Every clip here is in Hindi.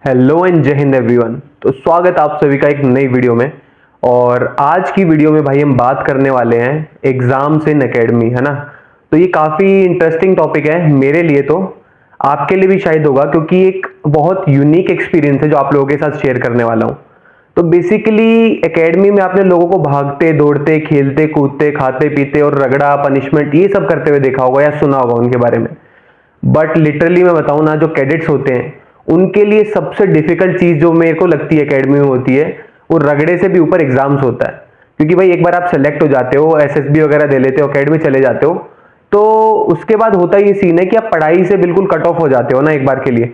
हेलो एंड जय हिंद एवरीवन। तो स्वागत आप सभी का एक नई वीडियो में। और आज की वीडियो में भाई हम बात करने वाले हैं एग्जाम्स इन एकेडमी, है ना। तो ये काफ़ी इंटरेस्टिंग टॉपिक है मेरे लिए, तो आपके लिए भी शायद होगा, क्योंकि एक बहुत यूनिक एक्सपीरियंस है जो आप लोगों के साथ शेयर करने वाला हूँ। तो बेसिकली एकेडमी में आपने लोगों को भागते दौड़ते खेलते कूदते खाते पीते और रगड़ा पनिशमेंट ये सब करते हुए देखा होगा या सुना होगा उनके बारे में। बट लिटरली मैं बताऊं ना, जो कैडेट्स होते हैं उनके लिए सबसे डिफिकल्ट चीज जो मेरे को लगती है एकेडमी में होती है, वो रगड़े से भी ऊपर एग्जाम्स होता है। क्योंकि भाई एक बार आप सेलेक्ट हो जाते हो, एसएसबी वगैरह दे लेते हो, एकेडमी चले जाते हो, तो उसके बाद होता ये सीन है कि आप पढ़ाई से बिल्कुल कट ऑफ हो जाते हो ना एक बार के लिए।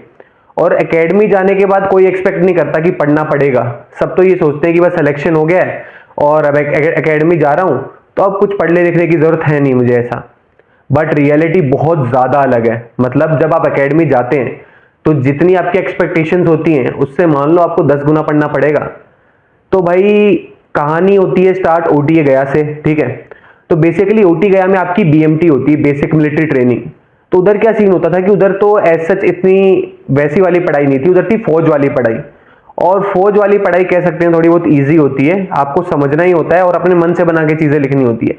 और एकेडमी जाने के बाद कोई एक्सपेक्ट नहीं करता कि पढ़ना पड़ेगा। सब तो ये सोचते हैं कि बस सिलेक्शन हो गया है और अब एकेडमी जा रहा हूं, तो अब कुछ पढ़ने लिखने की जरूरत है नहीं मुझे, ऐसा। बट रियलिटी बहुत ज्यादा अलग है। मतलब जब आप एकेडमी जाते हैं तो जितनी आपकी एक्सपेक्टेशंस होती हैं उससे मान लो आपको 10 गुना पढ़ना पड़ेगा। तो भाई कहानी होती है स्टार्ट ओटीए गया से, ठीक है। तो बेसिकली ओटी गया में आपकी बीएमटी होती है, बेसिक मिलिट्री ट्रेनिंग। तो उधर क्या सीन होता था कि उधर तो एज सच इतनी वैसी वाली पढ़ाई नहीं थी, उधर थी फौज वाली पढ़ाई। और फौज वाली पढ़ाई कह सकते हैं थोड़ी बहुत ईजी होती है, आपको समझना ही होता है और अपने मन से बना के चीजें लिखनी होती है।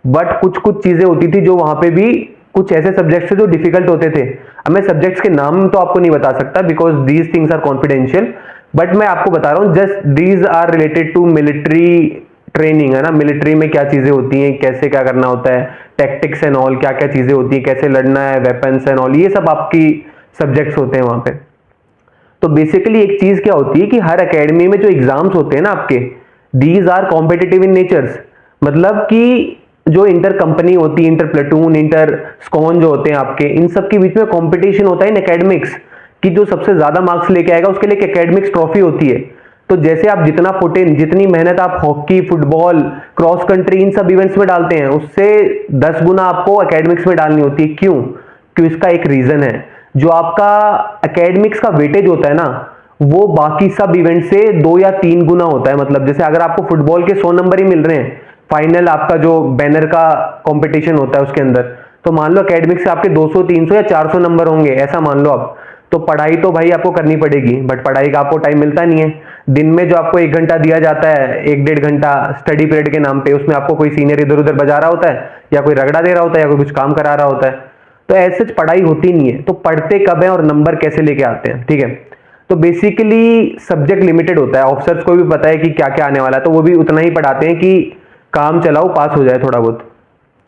बट कुछ कुछ चीजें होती थी जो वहां पे भी कुछ ऐसे सब्जेक्ट्स थे जो डिफिकल्ट होते थे। अब मैं सब्जेक्ट्स के नाम तो आपको नहीं बता सकता because these things are confidential. But मैं आपको बता रहा हूँ, just these are related to military training, है ना। मिलिट्री में क्या चीजें होती हैं, कैसे क्या करना होता है, टैक्टिक्स एंड ऑल, क्या क्या चीजें होती है, कैसे लड़ना है, वेपन्स एंड ऑल, ये सब आपकी सब्जेक्ट्स होते हैं वहां पे। तो बेसिकली एक चीज क्या होती है कि हर एकेडमी में जो एग्जाम्स होते हैं ना आपके, these are competitive in natures. मतलब कि जो इंटर कंपनी होती है, इंटर प्लेटून, इंटर स्कॉन जो होते हैं आपके, इन सब के बीच में कंपटीशन होता है इन एकेडमिक्स, कि जो सबसे ज्यादा मार्क्स लेके आएगा उसके लिए एक एकेडमिक्स ट्रॉफी होती है। तो जैसे आप जितना पुट इन, जितनी मेहनत आप हॉकी, फुटबॉल, क्रॉस कंट्री, इन सब इवेंट्स में डालते हैं, उससे 10 गुना आपको एकेडमिक्स में डालनी होती है। क्यों? क्यों? इसका एक रीजन है। जो आपका एकेडमिक्स का वेटेज होता है ना, वो बाकी सब इवेंट से 2 या 3 गुना होता है। मतलब जैसे अगर आपको फुटबॉल के 100 नंबर ही मिल रहे हैं, फाइनल आपका जो बैनर का कंपटीशन होता है उसके अंदर, तो मान लो एकेडमिक्स से आपके 200, 300 या 400 नंबर होंगे, ऐसा मान लो आप। तो पढ़ाई तो भाई आपको करनी पड़ेगी, बट पढ़ाई का आपको टाइम मिलता नहीं है। दिन में जो आपको 1 घंटा दिया जाता है, 1 1.5 घंटा स्टडी पीरियड के नाम पे, उसमें आपको कोई सीनियर इधर उधर बजा रहा होता है, या कोई रगड़ा दे रहा होता है, या कोई कुछ काम करा रहा होता है। तो ऐसे पढ़ाई होती नहीं है। तो पढ़ते कब है और नंबर कैसे लेके आते हैं, ठीक है। तो बेसिकली सब्जेक्ट लिमिटेड होता है, ऑफिसर्स को भी पता है कि क्या क्या आने वाला है, तो वो भी उतना ही पढ़ाते हैं कि काम चलाओ, पास हो जाए थोड़ा बहुत।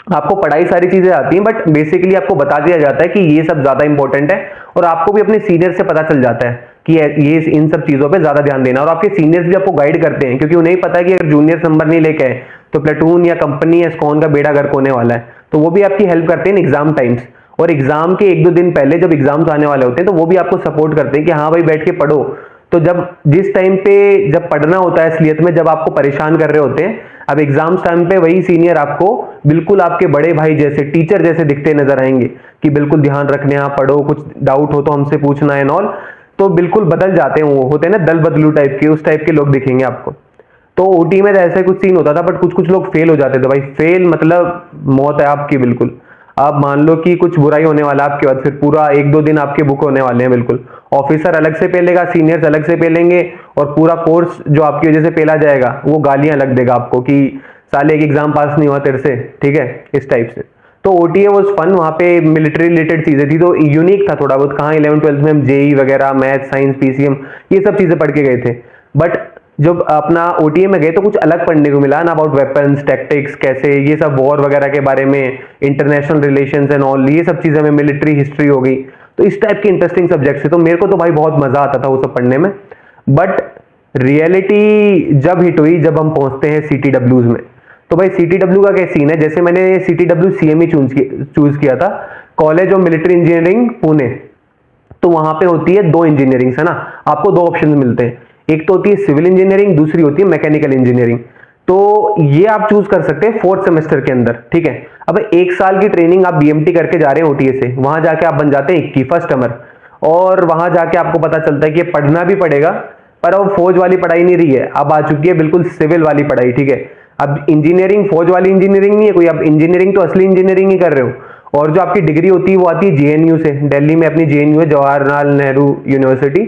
आपको पढ़ाई सारी चीजें आती हैं, बट बेसिकली आपको बता दिया जाता है कि ये सब ज्यादा इंपॉर्टेंट है। और आपको भी अपने सीनियर से पता चल जाता है कि ये इन सब चीजों पे ज्यादा ध्यान देना। और आपके सीनियर्स भी आपको गाइड करते हैं, क्योंकि उन्हें पता है कि अगर जूनियर्स नंबर नहीं लेके आए तो प्लेटून या कंपनी या स्कॉन का बेड़ा गर्क होने वाला है। तो वो भी आपकी हेल्प करते हैं एग्जाम टाइम्स। और एग्जाम के 1 2 दिन पहले जब एग्जाम्स आने वाले होते हैं, तो वो भी आपको सपोर्ट करते हैं कि हाँ भाई बैठ के पढ़ो। तो जब जिस टाइम पे जब पढ़ना होता है असलियत में, जब आपको परेशान कर रहे होते हैं, अब एग्जाम्स टाइम पे वही सीनियर आपको बिल्कुल आपके बड़े भाई जैसे, टीचर जैसे दिखते नजर आएंगे कि बिल्कुल ध्यान रखने, आप पढ़ो, कुछ डाउट हो तो हमसे पूछना है ऑल। तो बिल्कुल बदल जाते हैं, वो होते हैं ना दल बदलू टाइप के, उस टाइप के लोग दिखेंगे आपको। तो ओटी में तो ऐसा कुछ सीन होता था, बट कुछ कुछ लोग फेल हो जाते थे भाई। फेल मतलब मौत है आपकी बिल्कुल। आप मान लो कि कुछ बुराई होने वाला आपके बाद, फिर पूरा 1 2 दिन आपके बुक होने वाले हैं बिल्कुल। ऑफिसर अलग से पेलेगा, सीनियर्स अलग से पेलेंगे, और पूरा कोर्स जो आपकी वजह से पेला जाएगा वो गालियां लग देगा आपको कि साले एक एग्जाम पास नहीं हुआ तेरे से, ठीक है, इस टाइप से। तो ओटीए वाज फन, वहां पे मिलिट्री रिलेटेड चीजें थी तो यूनिक था थोड़ा बहुत। कहाँ 11th 12th में हम जेई वगैरह, मैथ, साइंस, पीसीएम, ये सब चीजें पढ़ के गए थे। बट जब अपना ओटीए में गए तो कुछ अलग पढ़ने को मिला ना, अबाउट वेपन्स, टैक्टिक्स, कैसे ये सब वॉर वगैरह के बारे में, इंटरनेशनल रिलेशंस एंड ऑल, ये सब चीजें में, मिलिट्री हिस्ट्री हो गई। तो इस टाइप के इंटरेस्टिंग सब्जेक्ट्स थे, तो मेरे को तो भाई बहुत मजा आता था वो सब पढ़ने में। बट रियलिटी जब हिट हुई, जब हम पहुंचते हैं सीटीडब्ल्यूज में। तो भाई सीटीडब्ल्यू का क्या सीन है, जैसे मैंने सीटीडब्ल्यू सीएमई चूज किया था, college of military engineering Pune. तो वहां पे होती है 2 इंजीनियरिंग, है ना। आपको 2 ऑप्शन मिलते हैं, एक तो होती है सिविल इंजीनियरिंग, दूसरी होती है मैकेनिकल इंजीनियरिंग। तो ये आप चूज कर सकते हैं 4th सेमेस्टर के अंदर, ठीक है। अब 1 साल की ट्रेनिंग आप बीएमटी करके जा रहे हैं ओटीए से, वहां जाके आप बन जाते हैं 21 फर्स्ट अमर। और वहां जाके आपको पता चलता है कि पढ़ना भी पड़ेगा, पर अब फौज वाली पढ़ाई नहीं रही है, अब आ चुकी है बिल्कुल सिविल वाली पढ़ाई, ठीक है। अब इंजीनियरिंग फौज वाली इंजीनियरिंग नहीं है कोई, अब इंजीनियरिंग तो असली इंजीनियरिंग ही कर रहे हो। और जो आपकी डिग्री होती है वो आती है जेएनयू से, दिल्ली में अपनी जेएनयू है, जवाहरलाल नेहरू यूनिवर्सिटी।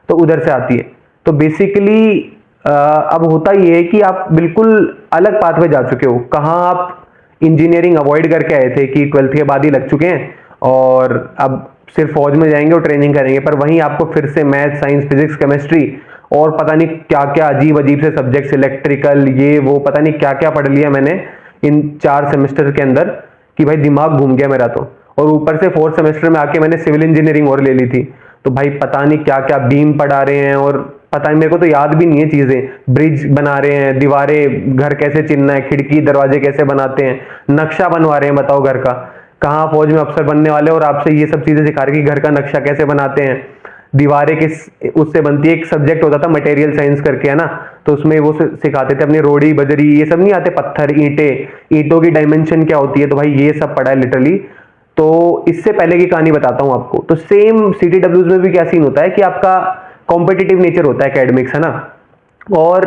तो उधर से आती है। तो बेसिकली अब होता ये है कि आप बिल्कुल अलग पाथ में जा चुके हो। कहाँ आप इंजीनियरिंग अवॉइड करके आए थे कि 12th के बाद ही लग चुके हैं और अब सिर्फ फौज में जाएंगे और ट्रेनिंग करेंगे, पर वहीं आपको फिर से मैथ, साइंस, फिजिक्स, केमिस्ट्री और पता नहीं क्या क्या अजीब अजीब से सब्जेक्ट्स, इलेक्ट्रिकल, ये वो पता नहीं क्या क्या पढ़ लिया मैंने इन 4 सेमेस्टर के अंदर कि भाई दिमाग घूम गया मेरा तो। और ऊपर से 4th सेमेस्टर में आके मैंने सिविल इंजीनियरिंग और ले ली थी। तो भाई पता नहीं क्या क्या बीम पढ़ा रहे हैं और पता नहीं, मेरे को तो याद भी नहीं है चीजें। ब्रिज बना रहे हैं, दीवारें, घर कैसे चिनना है, खिड़की दरवाजे कैसे बनाते हैं, नक्शा बनवा रहे हैं, बताओ घर का। कहाँ फौज में अफसर बनने वाले और आपसे ये सब चीजें सिखा रहे कि घर का नक्शा कैसे बनाते हैं, दीवारें किस उससे बनती है। एक सब्जेक्ट होता था मटेरियल साइंस करके, है ना, तो उसमें वो सिखाते थे अपनी रोड़ी बजरी ये सब नहीं आते, पत्थर, ईंटों की डायमेंशन क्या होती है। तो भाई ये सब पढ़ा है लिटरली। तो इससे पहले की कहानी बताता हूं आपको। तो सेम CTWs में भी क्या सीन होता है कि आपका कॉम्पिटिटिव नेचर होता है एकेडमिक्स, है ना। और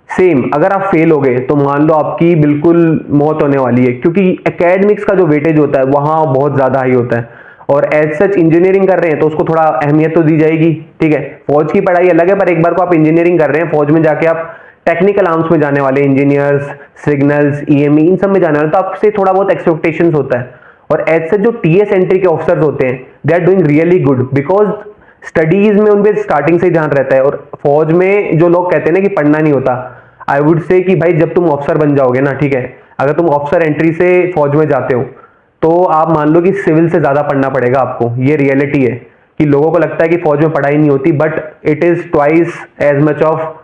सेम अगर आप फेल हो गए तो मान लो आपकी बिल्कुल मौत होने वाली है, क्योंकि एकेडमिक्स का जो वेटेज होता है वहां बहुत ज्यादा हाई होता है। और एज सच इंजीनियरिंग कर रहे हैं तो उसको थोड़ा अहमियत तो दी जाएगी, ठीक है। फौज की पढ़ाई अलग है, पर एक बार को आप इंजीनियरिंग कर रहे हैं, फौज में जाके आप टेक्निकल आर्म्स में जाने वाले, इंजीनियर्स, सिग्नल्स, EME इन सब में जाने वाले, तो आपसे थोड़ा बहुत एक्सपेक्टेशंस होता है। और एज सच जो TS एंट्री के ऑफिसर्स होते हैं they are doing really good, because studies में उनपे स्टार्टिंग से ही ध्यान रहता है। और फौज में जो लोग कहते हैं ना कि पढ़ना नहीं होता, आई वुड से कि भाई जब तुम ऑफिसर बन जाओगे ना, ठीक है, अगर तुम ऑफिसर एंट्री से फौज में जाते हो तो आप मान लो कि सिविल से ज्यादा पढ़ना पड़ेगा आपको। ये रियलिटी है कि लोगों को लगता है कि फौज में पढ़ाई नहीं होती, but it is twice as much of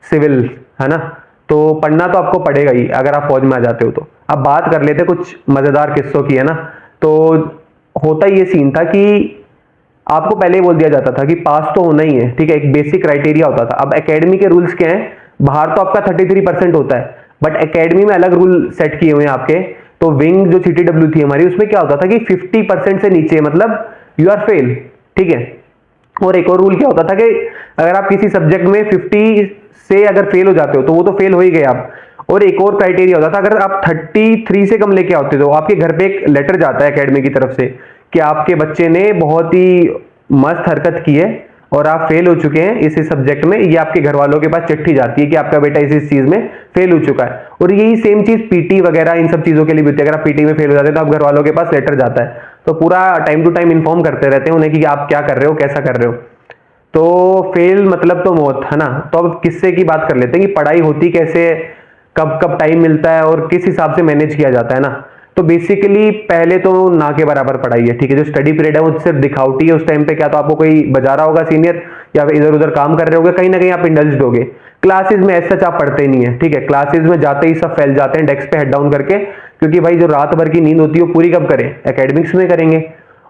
civil, है ना। तो पढ़ना तो आपको पड़ेगा ही अगर आप फौज में आ जाते हो तो। अब बात कर लेते कुछ मजेदार किस्सों की, है ना। तो होता ये सीन था कि आपको पहले ही बोल दिया जाता था कि पास तो होना ही है, ठीक है, एक बेसिक क्राइटेरिया होता था। अब एकेडमी के रूल्स क्या हैं, बाहर तो आपका 33% होता है, बट एकेडमी में अलग रूल सेट किए हुए हैं आपके। तो विंग जो CTW थी हमारी, उसमें क्या होता था कि 50% से नीचे मतलब यू आर फेल, ठीक है। और एक और रूल क्या होता था कि अगर आप किसी सब्जेक्ट में 50 से अगर फेल हो जाते हो तो वो तो फेल हो ही गए आप। और एक और क्राइटेरिया होता था, अगर आप 33 से कम लेके आते हो तो आपके घर पे एक लेटर जाता है एकेडमी की तरफ से कि आपके बच्चे ने बहुत ही मस्त हरकत की है और आप फेल हो चुके हैं इस सब्जेक्ट में। ये आपके घर वालों के पास चिट्ठी जाती है कि आपका बेटा इस चीज में फेल हो चुका है। और यही सेम चीज PT वगैरह इन सब चीजों के लिए भी होती है। अगर आप PT में फेल हो जाते हैं तो आप घर वालों के पास लेटर जाता है, तो पूरा टाइम टू टाइम इन्फॉर्म करते रहते हैं उन्हें कि आप क्या कर रहे हो, कैसा कर रहे हो। तो फेल मतलब तो मौत, है ना। तो अब किस्से की बात कर लेते हैं कि पढ़ाई होती कैसे है, कब कब टाइम मिलता है और किस हिसाब से मैनेज किया जाता है ना। तो बेसिकली पहले तो ना के बराबर पढ़ाई है, ठीक है। जो स्टडी पीरियड है वो सिर्फ दिखावटी है उस टाइम पे। क्या तो आपको कोई बजा रहा होगा सीनियर, या फिर इधर उधर काम कर रहे होगे, कहीं ना कहीं आप इंडल्ज्ड होगे। क्लासेस में ऐसा आप पढ़ते नहीं है, ठीक है। क्लासेस में जाते ही सब फैल जाते हैं डेस्क पे हेड डाउन करके, क्योंकि भाई जो रात भर की नींद होती है वो पूरी कब करें, एकेडमिक्स में करेंगे।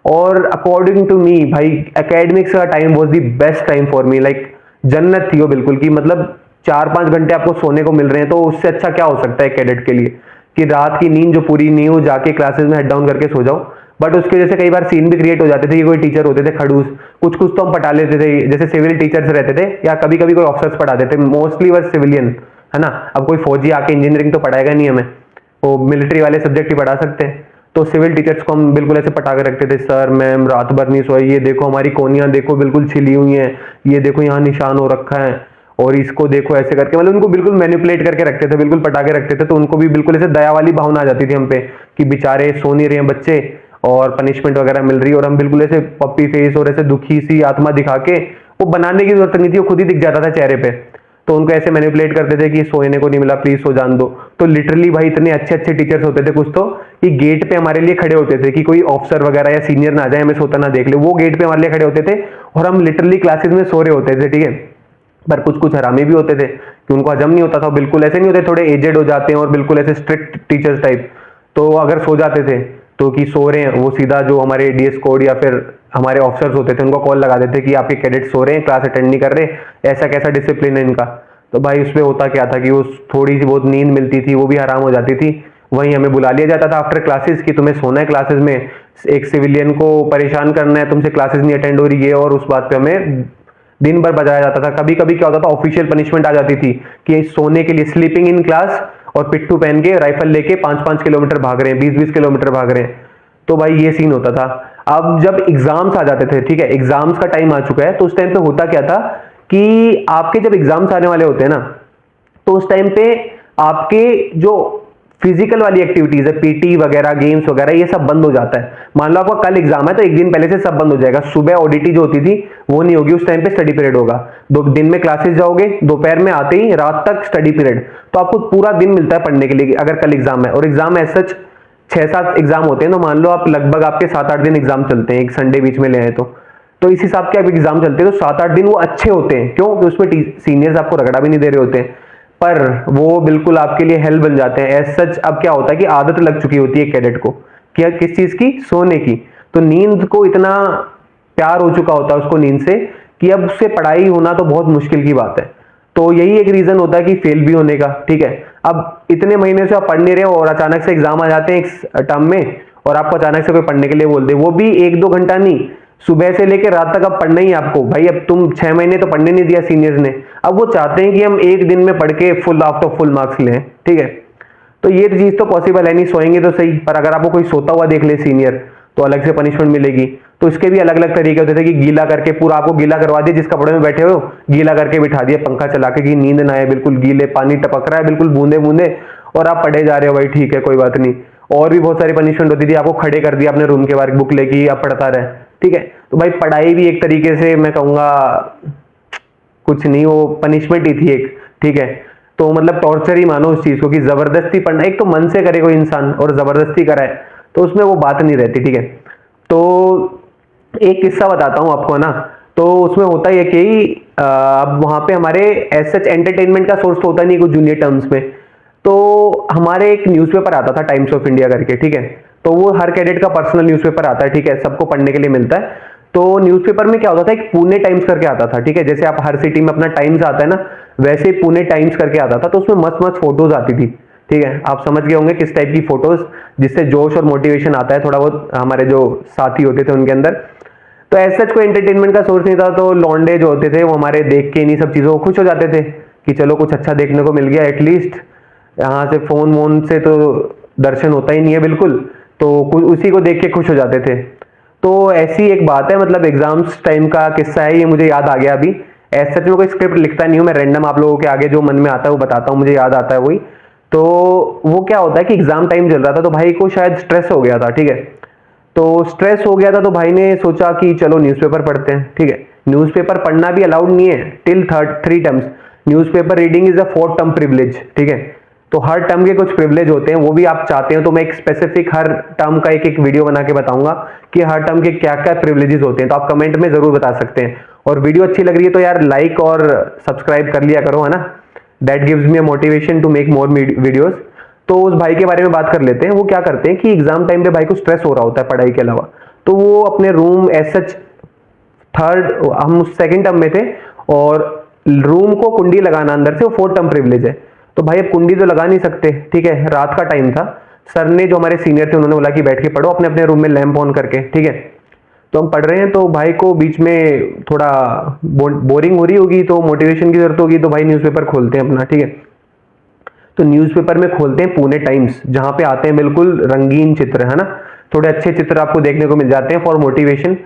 और अकॉर्डिंग टू मी भाई एकेडमिक्स का time was the best time for me, like जन्नत थी वो बिल्कुल। की मतलब 4-5 घंटे आपको सोने को मिल रहे हैं, तो उससे अच्छा क्या हो सकता है कैडेट के लिए कि रात की नींद जो पूरी नहीं हो, जाके क्लासेस में हेड डाउन करके सो जाओ। बट उसके वजह से कई बार सीन भी क्रिएट हो जाते थे कि कोई टीचर होते थे खड़ूस, कुछ कुछ तो हम पढ़ा लेते थे, जैसे सिविल टीचर्स रहते थे या कभी कभी कोई ऑफिसर्स पढ़ाते थे, मोस्टली वर सिविलियन, है ना। अब कोई फौजी आके इंजीनियरिंग तो पढ़ाएगा नहीं हमें, वो मिलिट्री वाले सब्जेक्ट ही पढ़ा सकते हैं। तो सिविल टीचर्स को हम बिल्कुल ऐसे पटा के रखते थे, सर मैम रात भर नहीं सोए, ये देखो हमारी कोनियां देखो बिल्कुल छिली हुई हैं, ये देखो यहाँ निशान हो रखा है, और इसको देखो ऐसे करके, मतलब उनको बिल्कुल मैनिपुलेट करके रखते थे, बिल्कुल पटा के रखते थे। तो उनको भी बिल्कुल ऐसे दया वाली भावना आ जाती थी हम पे कि बेचारे सो नहीं रहे हैं बच्चे और पनिशमेंट वगैरह मिल रही है, और हम बिल्कुल ऐसे पप्पी फेस और ऐसे दुखी सी आत्मा दिखा के, वो बनाने की जरूरत नहीं थी, वो खुद ही दिख जाता था चेहरे पे। तो उनको ऐसे मैनिपुलेट करते थे कि सोने को नहीं मिला, प्लीज सो जान दो। तो लिटरली भाई इतने अच्छे अच्छे टीचर्स होते थे कुछ तो, कि गेट पे हमारे लिए खड़े होते थे कि कोई ऑफिसर वगैरह या सीनियर ना आ जाए हमें सोता ना देख ले, वो गेट पे हमारे लिए खड़े होते थे और हम लिटरली क्लासेस में सो रहे होते थे, ठीक है। पर कुछ कुछ हरामी भी होते थे कि उनको हजम नहीं होता था, बिल्कुल ऐसे नहीं होते, थोड़े एजेड हो जाते हैं और बिल्कुल ऐसे स्ट्रिक्ट टीचर्स टाइप। तो अगर सो जाते थे तो कि सो रहे हैं, वो सीधा जो हमारे DS कोड या फिर हमारे ऑफिसर्स होते थे उनको कॉल लगा देते कि आपके कैडेट सो रहे हैं, क्लास अटेंड नहीं कर रहे, ऐसा कैसा डिसिप्लिन है इनका। तो भाई उसमें होता क्या था कि वो थोड़ी सी बहुत नींद मिलती थी वो भी हराम हो जाती थी। वहीं हमें बुला लिया जाता था आफ्टर क्लासेस कि तुम्हें सोना है क्लासेस में, एक सिविलियन को परेशान करना है, तुमसे क्लासेस नहीं अटेंड हो रही है, और उस बात पे हमें दिन भर बजाया जाता था। कभी कभी क्या होता था ऑफिशियल पनिशमेंट आ जाती थी कि सोने के लिए स्लीपिंग इन क्लास, और पिट्ठू पहन के राइफल लेके 5-5 किलोमीटर भाग रहे हैं, 20-20 किलोमीटर भाग रहे हैं। तो भाई ये सीन होता था। अब जब एग्जाम्स आ जाते थे, ठीक है, एग्जाम्स का टाइम आ चुका है, तो उस टाइम पे होता क्या था कि आपके जब एग्जाम्स आने वाले होते हैं ना, तो उस टाइम पे आपके जो फिजिकल वाली एक्टिविटीज है, पीटी वगैरह, गेम्स वगैरह, ये सब बंद हो जाता है। मान लो आपका कल एग्जाम है तो एक दिन पहले से सब बंद हो जाएगा। सुबह ओडीटी जो होती थी वो नहीं होगी, उस टाइम पे स्टडी पीरियड होगा। दो दिन में क्लासेस जाओगे, दोपहर में आते ही रात तक स्टडी पीरियड, तो आपको पूरा दिन मिलता है पढ़ने के लिए अगर कल एग्जाम है। और एग्जाम एज सच 6-7 एग्जाम होते हैं, तो मान लो आप लगभग आपके 7-8 दिन एग्जाम चलते हैं, एक संडे बीच में ले आए तो इस हिसाब के आप एग्जाम चलते हैं, तो 7-8 दिन वो अच्छे होते हैं। क्यों? कि उसमें सीनियर्स आपको रगड़ा भी नहीं दे रहे होते हैं, पर वो बिल्कुल आपके लिए हेल्प बन जाते हैं एज सच। अब क्या होता है कि आदत लग चुकी होती है कैडेट को, क्या किस चीज की? सोने की। तो नींद को इतना प्यार हो चुका होता है उसको नींद से कि अब उससे पढ़ाई होना तो बहुत मुश्किल की बात है। तो यही एक रीजन होता है कि फेल भी होने का, ठीक है। अब इतने महीने से आप पढ़ नहीं रहे हो और अचानक से एग्जाम आ जाते हैं एक टर्म में, और आपको अचानक से कोई पढ़ने के लिए बोल दे, वो भी 1-2 घंटा नहीं, सुबह से लेकर रात तक अब पढ़ना ही आपको। भाई अब तुम 6 महीने तो पढ़ने नहीं दिया सीनियर्स ने, अब वो चाहते हैं कि हम एक दिन में पढ़ के फुल आफ्टर फुल मार्क्स लें, ठीक है। तो ये चीज तो पॉसिबल है नहीं, सोएंगे तो सही, पर अगर आपको कोई सोता हुआ देख ले सीनियर तो अलग से पनिशमेंट मिलेगी। तो इसके भी अलग अलग तरीके होते थे कि गीला करके पूरा आपको गीला करवा दिया, जिस कपड़े में बैठे हो गीला करके बिठा दिया, पंखा चला के कि नींद ना आए, बिल्कुल गीले, पानी टपक रहा है बिल्कुल बूंदे बूंदे, और आप पढ़े जा रहे हो। भाई ठीक है, कोई बात नहीं। और भी बहुत सारी पनिशमेंट होती थी, आपको खड़े कर दिया अपने रूम के बाहर, बुक लेके आप पढ़ता रहे, ठीक है। तो भाई पढ़ाई भी एक तरीके से मैं कहूंगा कुछ नहीं, वो पनिशमेंट ही थी एक, ठीक है। तो मतलब टॉर्चर ही मानो उस चीज को कि जबरदस्ती पढ़ना, एक तो मन से करे कोई इंसान और जबरदस्ती कराए तो उसमें वो बात नहीं रहती, ठीक है। तो एक किस्सा बताता हूं आपको ना। तो उसमें होता है कि अब वहां पे हमारे एज सच एंटरटेनमेंट का सोर्स तो होता नहीं कुछ जूनियर टर्म्स में, तो हमारे एक न्यूज़पेपर आता था टाइम्स ऑफ इंडिया करके, ठीक है। तो वो हर कैडेट का पर्सनल न्यूज़पेपर आता है, ठीक है, सबको पढ़ने के लिए मिलता है। तो न्यूज़पेपर में क्या होता था, एक पुणे टाइम्स करके आता था, ठीक है। जैसे आप हर सिटी में अपना टाइम्स आता है ना, वैसे पुणे टाइम्स करके आता था। तो उसमें मस्त मस्त फोटोज आती थी, ठीक है। आप समझ गए होंगे किस टाइप की फोटोज, जिससे जोश और मोटिवेशन आता है थोड़ा बहुत हमारे जो साथी होते थे उनके अंदर। तो ऐसा कोई एंटरटेनमेंट का सोर्स नहीं था, तो लॉन्डे जो होते थे वो हमारे देख के इन्हीं सब चीजों को खुश हो जाते थे कि चलो कुछ अच्छा देखने को मिल गया एटलीस्ट। यहाँ से फोन वोन से तो दर्शन होता ही नहीं है बिल्कुल, तो उसी को देख के खुश हो जाते थे। तो ऐसी एक बात है, मतलब एग्जाम्स टाइम का किस्सा है, ये मुझे याद आ गया अभी। ऐसा सच में कोई स्क्रिप्ट लिखता नहीं हूँ मैं, रैंडम आप लोगों के आगे जो मन में आता है वो बताता हूँ, मुझे याद आता है वही। तो वो क्या होता है कि एग्जाम टाइम चल रहा था, तो भाई को शायद स्ट्रेस हो गया था, ठीक है। तो स्ट्रेस हो गया था तो भाई ने सोचा कि चलो न्यूज़पेपर पढ़ते हैं, ठीक है। न्यूज़पेपर पढ़ना भी अलाउड नहीं है till 3 terms. Newspaper reading is a 4th term privilege, ठीक है। तो हर टर्म के कुछ प्रिविलेज होते हैं, वो भी आप चाहते हो तो मैं एक स्पेसिफिक हर टर्म का एक एक वीडियो बना के बताऊंगा कि हर टर्म के क्या क्या प्रिविलेजेस होते हैं। तो आप कमेंट में जरूर बता सकते हैं। और वीडियो अच्छी लग रही है तो यार लाइक और सब्सक्राइब कर लिया करो, है ना। That gives me a motivation to make more videos. तो उस भाई के बारे में बात कर लेते हैं। वो क्या करते हैं कि एग्जाम टाइम पे भाई को स्ट्रेस हो रहा होता है पढ़ाई के अलावा, तो वो अपने रूम एज सच हम 2nd टर्म में थे, और रूम को कुंडी लगाना अंदर से वो 4th टर्म प्रिविलेज है। तो भाई अब कुंडी तो लगा नहीं सकते, ठीक है, रात का टाइम था। सर ने, जो हमारे सीनियर थे, उन्होंने बोला कि बैठ के पढ़ो अपने अपने रूम में लैंप ऑन करके, ठीक है। तो हम पढ़ रहे हैं, तो भाई को बीच में थोड़ा बोरिंग हो रही होगी, तो मोटिवेशन की जरूरत होगी, तो भाई न्यूज़पेपर खोलते हैं अपना, ठीक है। तो न्यूज़पेपर में खोलते हैं पुणे टाइम्स, जहां पे आते हैं बिल्कुल रंगीन चित्र, है ना, थोड़े अच्छे चित्र आपको देखने को मिल जाते हैं फॉर मोटिवेशन।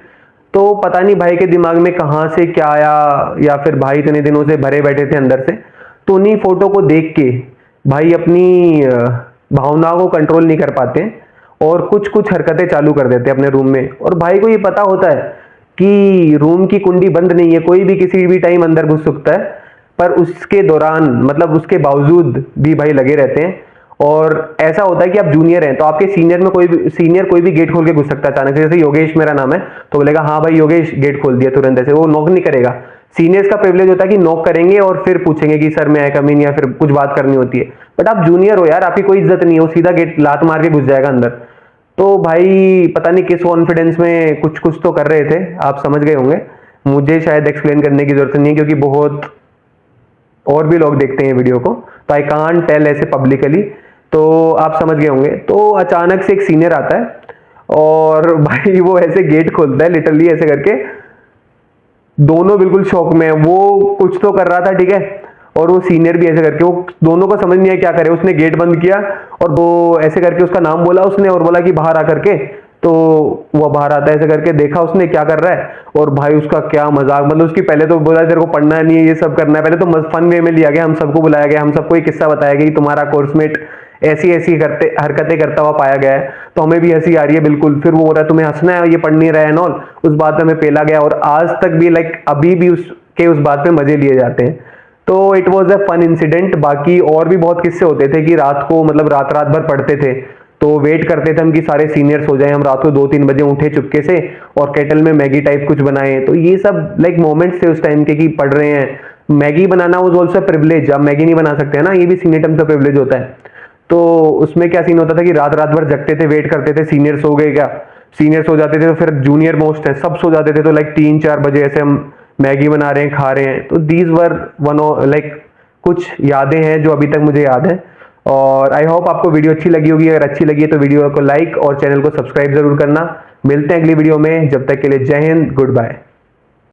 तो पता नहीं भाई के दिमाग में कहां से क्या आया, या फिर भाई इतने दिनों से भरे बैठे थे अंदर से, तो उन्हीं फोटो को देख के भाई अपनी भावनाओं को कंट्रोल नहीं कर पाते और कुछ कुछ हरकतें चालू कर देते हैं अपने रूम में। और भाई को ये पता होता है कि रूम की कुंडी बंद नहीं है, कोई भी किसी भी टाइम अंदर घुस सकता है, पर उसके दौरान, मतलब उसके बावजूद भी भाई लगे रहते हैं। और ऐसा होता है कि आप जूनियर हैं तो आपके सीनियर में कोई भी गेट खोल के घुस सकता है अचानक से। जैसे योगेश मेरा नाम है, तो बोलेगा हाँ भाई योगेश, गेट खोल दिया तुरंत, ऐसे वो नॉक नहीं करेगा। सीनियर्स का प्रिविलेज होता है कि नॉक करेंगे और फिर पूछेंगे कि सर मैं कम इन, या फिर कुछ बात करनी होती है। बट आप जूनियर हो यार, आपकी कोई इज्जत नहीं है, वो सीधा गेट लात मार के घुस जाएगा अंदर। तो भाई पता नहीं किस कॉन्फिडेंस में कुछ कुछ तो कर रहे थे, आप समझ गए होंगे। मुझे शायद एक्सप्लेन करने की जरूरत नहीं है, क्योंकि बहुत और भी लोग देखते हैं वीडियो को, तो आई कांट टेल ऐसे पब्लिकली, तो आप समझ गए होंगे। तो अचानक से एक सीनियर आता है और भाई वो ऐसे गेट खोलता है लिटरली ऐसे करके, दोनों बिल्कुल शॉक में है। वो कुछ तो कर रहा था, ठीक है, और वो सीनियर भी ऐसे करके, वो दोनों को समझ नहीं आया क्या करे। उसने गेट बंद किया और वो ऐसे करके उसका नाम बोला उसने, और बोला कि बाहर आकर के तो वो बाहर आता है, ऐसे करके देखा उसने क्या कर रहा है, और भाई उसका क्या मजाक, मतलब उसकी पहले तो बोला तेरे को पढ़ना नहीं है, ये सब करना है, पहले तो फन वे में लिया गया, हम सबको बुलाया गया, हम सबको एक किस्सा बताया गया कि तुम्हारा कोर्समेट ऐसी ऐसी करते हरकतें करता हुआ पाया गया है, तो हमें भी हंसी आ रही है बिल्कुल। फिर वो हो रहा है तुम्हें हंसना है, ये पढ़ नहीं रहा है नॉल, उस बात पे हमें पेला गया, और आज तक भी लाइक अभी भी उस बात पे मजे लिए जाते हैं। तो it was a fun incident. बाकी और भी बहुत किस्से होते थे कि रात को मतलब रात रात भर पढ़ते थे, तो वेट करते थे हम कि सारे सीनियर्स हो जाए, हम रात को 2-3 बजे उठे चुपके से और केटल में मैगी टाइप कुछ बनाए। तो ये सब लाइक मोमेंट्स थे उस टाइम के कि पढ़ रहे हैं, Maggi banana was also privilege, आप मैगी नहीं बना सकते हैं ना, ये भी सीनियर टर्म का प्रिविलेज होता है। तो उसमें क्या सीन होता था कि रात रात भर जगते थे, वेट करते थे सीनियर सो गए क्या, सीनियर सो जाते थे तो फिर जूनियर मोस्ट है सब सो जाते थे, तो लाइक 3-4 बजे ऐसे हम मैगी बना रहे हैं, खा रहे हैं। तो दीज वर वन लाइक कुछ यादें हैं जो अभी तक मुझे याद है। और आई होप आपको वीडियो अच्छी लगी होगी, अगर अच्छी लगी है तो वीडियो को लाइक और चैनल को सब्सक्राइब जरूर करना। मिलते हैं अगली वीडियो में, जब तक के लिए जय हिंद, गुड बाय।